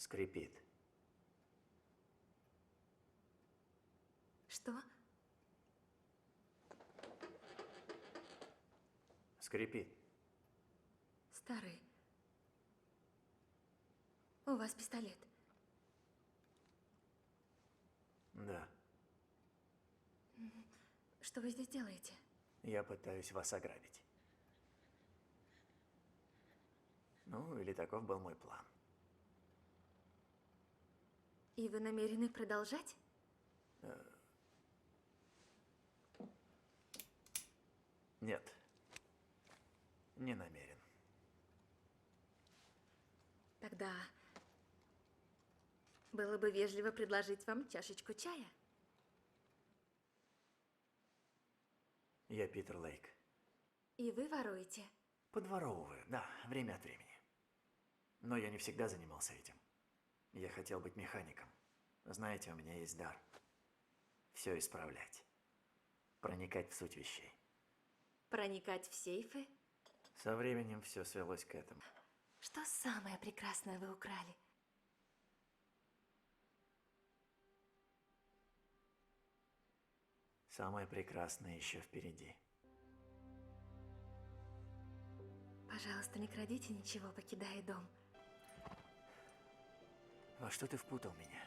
Скрипит. Что? Скрипит. Старый. У вас пистолет. Да. Что вы здесь делаете? Я пытаюсь вас ограбить. Ну, или таков был мой план. И вы намерены продолжать? Нет. Не намерен. Тогда было бы вежливо предложить вам чашечку чая. Я Питер Лейк. И вы воруете? Подворовываю, да, время от времени. Но я не всегда занимался этим. Я хотел быть механиком. Знаете, у меня есть дар. Все исправлять. Проникать в суть вещей. Проникать в сейфы? Со временем все свелось к этому. Что самое прекрасное вы украли? Самое прекрасное еще впереди. Пожалуйста, не крадите ничего, покидая дом. Во что ты впутал меня?